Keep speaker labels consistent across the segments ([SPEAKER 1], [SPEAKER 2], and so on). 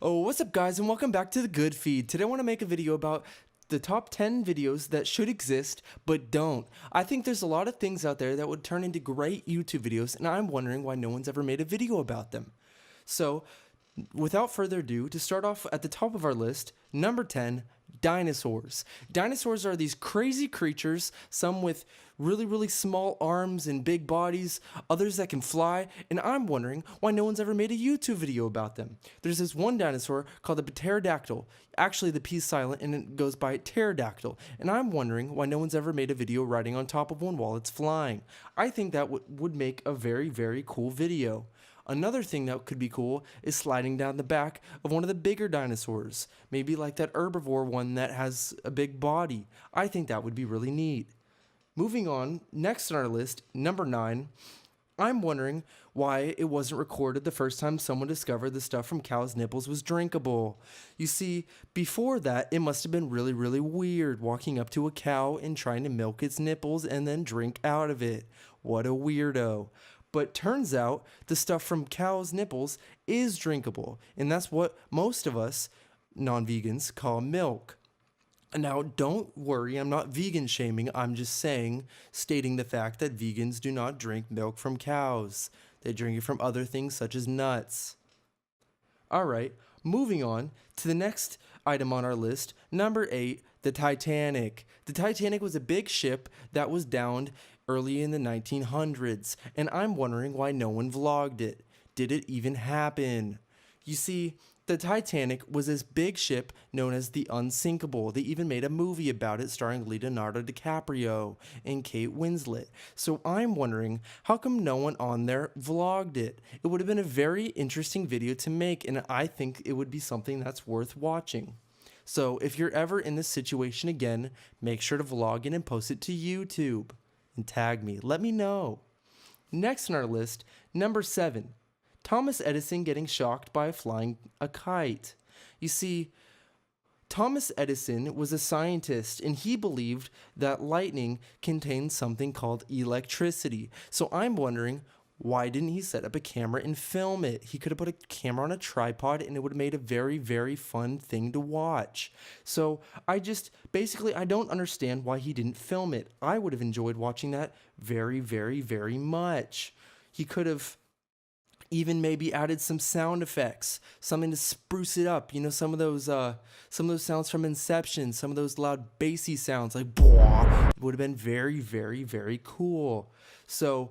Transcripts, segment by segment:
[SPEAKER 1] Oh, what's up guys and welcome back to the Good Feed. Today I want to make a video about the top 10 videos that should exist but don't. I think there's a lot of things out there that would turn into great YouTube videos and I'm wondering why no one's ever made a video about them. So, without further ado, to start off at the top of our list, number 10, dinosaurs. Dinosaurs are these crazy creatures, some with really small arms and big bodies, others that can fly, and I'm wondering why no one's ever made a YouTube video about them. There's this one dinosaur called the pterodactyl. Actually, the P is silent and it goes by pterodactyl, and I'm wondering why no one's ever made a video riding on top of one while it's flying. I think that would make a very cool video. Another thing that could be cool is sliding down the back of one of the bigger dinosaurs. Maybe like that herbivore one that has a big body. I think that would be really neat. Moving on, next on our list, number 9. I'm wondering why it wasn't recorded the first time someone discovered the stuff from cows' nipples was drinkable. You see, before that, it must have been really weird walking up to a cow and trying to milk its nipples and then drink out of it. What a weirdo. But turns out the stuff from cows' nipples is drinkable, and that's what most of us non-vegans call milk. Now, don't worry, I'm not vegan shaming, I'm just stating the fact that vegans do not drink milk from cows. They drink it from other things such as nuts. Alright, moving on to the next item on our list, number 8, the Titanic. The Titanic was a big ship that was downed early in the 1900s, and I'm wondering why no one vlogged it. Did it even happen? You see, the Titanic was this big ship known as the Unsinkable. They even made a movie about it starring Leonardo DiCaprio and Kate Winslet. So I'm wondering, how come no one on there vlogged it? It would have been a very interesting video to make, and I think it would be something that's worth watching. So if you're ever in this situation again, make sure to vlog it and post it to YouTube. And tag me. Let me know. Next on our list, number 7. Thomas Edison getting shocked by flying a kite. You see, Thomas Edison was a scientist and he believed that lightning contained something called electricity. So I'm wondering, why didn't he set up a camera and film it? He could have put a camera on a tripod and it would have made a very fun thing to watch. So I don't understand why he didn't film it. I would have enjoyed watching that very much. He could have even maybe added some sound effects, something to spruce it up. You know, some of those sounds from Inception, some of those loud bassy sounds like "bwah." It would have been very cool. So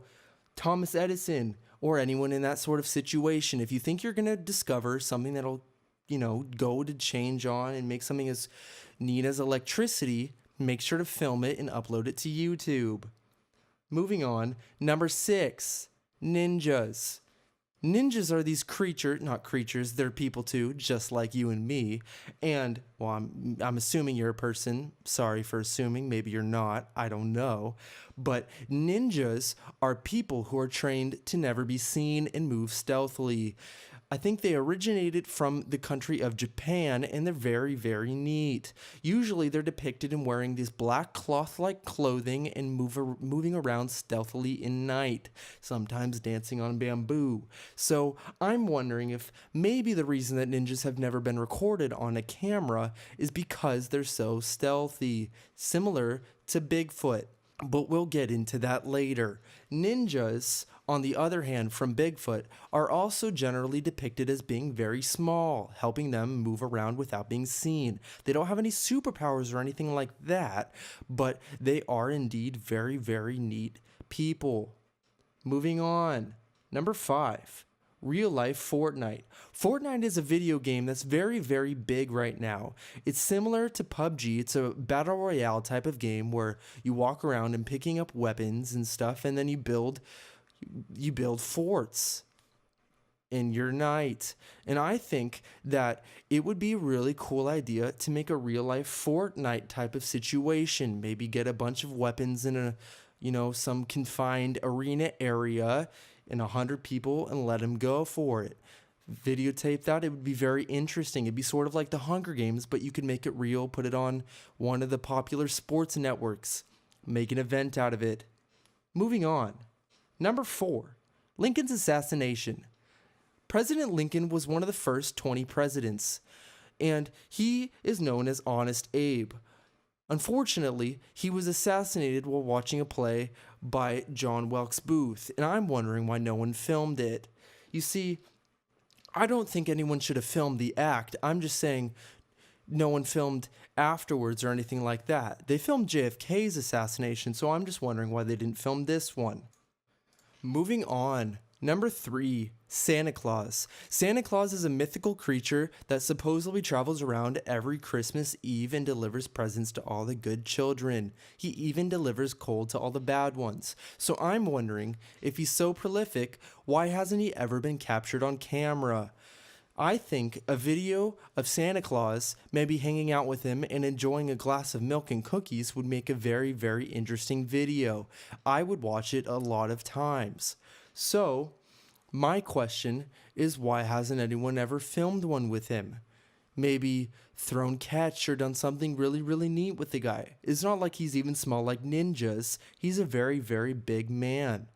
[SPEAKER 1] Thomas Edison or anyone in that sort of situation, if you think you're going to discover something that'll, go to change on and make something as neat as electricity, make sure to film it and upload it to YouTube. Moving on, number 6, ninjas. Ninjas are these not creatures, they're people too, just like you and me. And, well, I'm assuming you're a person. Sorry for assuming, maybe you're not, I don't know. But ninjas are people who are trained to never be seen and move stealthily. I think they originated from the country of Japan, and they're very neat. Usually they're depicted in wearing these black cloth-like clothing and moving around stealthily in night, sometimes dancing on bamboo. So I'm wondering if maybe the reason that ninjas have never been recorded on a camera is because they're so stealthy, similar to Bigfoot. But we'll get into that later. Ninjas, on the other hand, from Bigfoot, are also generally depicted as being very small, helping them move around without being seen. They don't have any superpowers or anything like that, but they are indeed very neat people. Moving on. Number 5. Real life Fortnite. Fortnite is a video game that's very big right now. It's similar to PUBG. It's a battle royale type of game where you walk around and picking up weapons and stuff, and then you build forts in your night. And I think that it would be a really cool idea to make a real life Fortnite type of situation. Maybe get a bunch of weapons in some confined arena area and 100 people and let them go for it. Videotape that. It would be very interesting. It'd be sort of like the Hunger Games, but you could make it real, put it on one of the popular sports networks, make an event out of it. Moving on. Number 4, Lincoln's assassination. President Lincoln was one of the first 20 presidents, and he is known as Honest Abe. Unfortunately, he was assassinated while watching a play by John Wilkes Booth, and I'm wondering why no one filmed it. You see, I don't think anyone should have filmed the act. I'm just saying no one filmed afterwards or anything like that. They filmed JFK's assassination, so I'm just wondering why they didn't film this one. Moving on. Number 3, Santa Claus. Santa Claus is a mythical creature that supposedly travels around every Christmas Eve and delivers presents to all the good children. He even delivers coal to all the bad ones. So I'm wondering, if he's so prolific, why hasn't he ever been captured on camera? I think a video of Santa Claus maybe hanging out with him and enjoying a glass of milk and cookies would make a very, very interesting video. I would watch it a lot of times. So, my question is, why hasn't anyone ever filmed one with him? Maybe thrown catch or done something really, really neat with the guy. It's not like he's even small like ninjas. He's a very, very big man.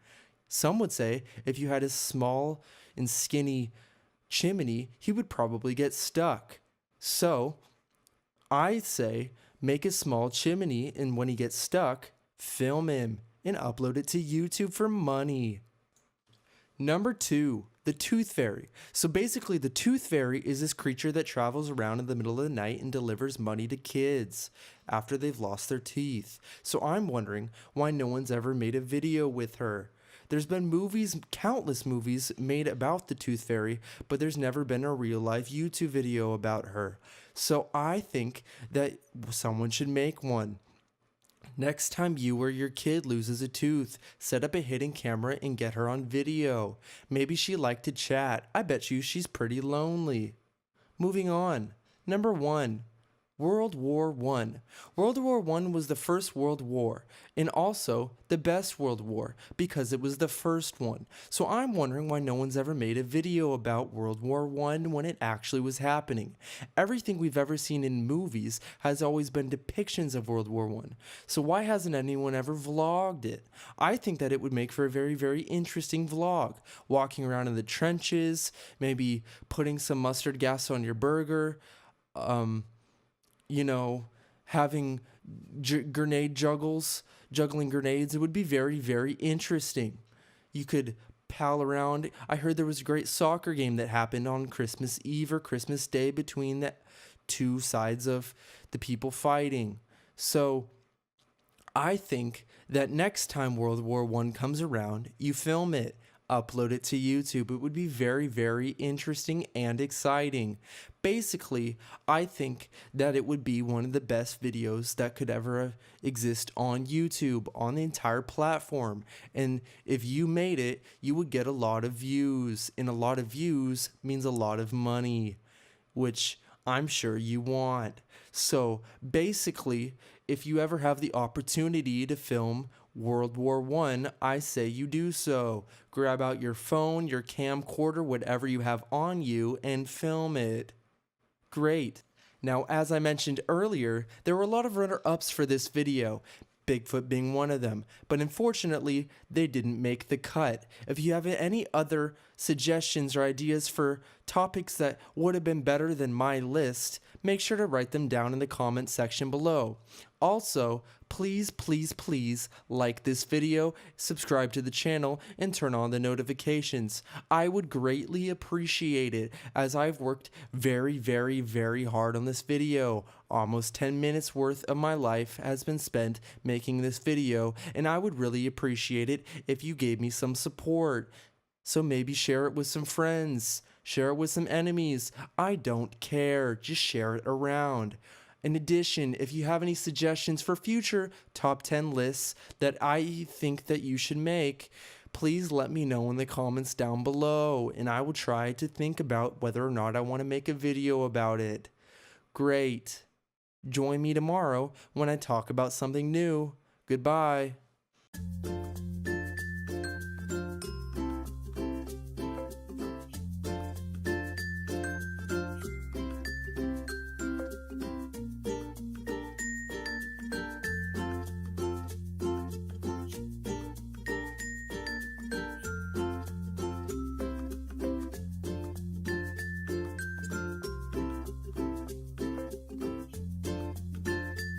[SPEAKER 1] Some would say if you had a small and skinny chimney, he would probably get stuck. So, I say make a small chimney, and when he gets stuck, film him and upload it to YouTube for money. Number 2, the Tooth Fairy. So basically, the Tooth Fairy is this creature that travels around in the middle of the night and delivers money to kids after they've lost their teeth. So I'm wondering why no one's ever made a video with her. There's been movies, countless movies made about the Tooth Fairy, but there's never been a real life YouTube video about her. So I think that someone should make one. Next time you or your kid loses a tooth, set up a hidden camera and get her on video. Maybe she liked to chat. I bet you she's pretty lonely. Moving on. Number 1. World War I. World War I was the first world war, and also the best world war, because it was the first one. So I'm wondering why no one's ever made a video about World War I when it actually was happening. Everything we've ever seen in movies has always been depictions of World War I. So why hasn't anyone ever vlogged it? I think that it would make for a very, very interesting vlog. Walking around in the trenches, maybe putting some mustard gas on your burger, having juggling grenades. It would be very, very interesting. You could pal around. I heard there was a great soccer game that happened on Christmas Eve or Christmas Day between the two sides of the people fighting. So I think that next time World War I comes around, you film it, upload it to YouTube. It would be very, very interesting and exciting. Basically, I think that it would be one of the best videos that could ever exist on YouTube, on the entire platform. And if you made it, you would get a lot of views. And a lot of views means a lot of money, which I'm sure you want. So basically, if you ever have the opportunity to film World War I say you do so. Grab out your phone, your camcorder, whatever you have on you, and film it. Great. Now, as I mentioned earlier, there were a lot of runner-ups for this video, Bigfoot being one of them, but unfortunately, they didn't make the cut. If you have any other suggestions or ideas for topics that would have been better than my list, make sure to write them down in the comment section below. Also, please, please, please like this video, subscribe to the channel, and turn on the notifications. I would greatly appreciate it, as I've worked very, very, very hard on this video. Almost 10 minutes worth of my life has been spent making this video, and I would really appreciate it if you gave me some support. So maybe share it with some friends, share it with some enemies. I don't care, just share it around. In addition, if you have any suggestions for future top 10 lists that I think that you should make, please let me know in the comments down below, and I will try to think about whether or not I want to make a video about it. Great. Join me tomorrow when I talk about something new. Goodbye.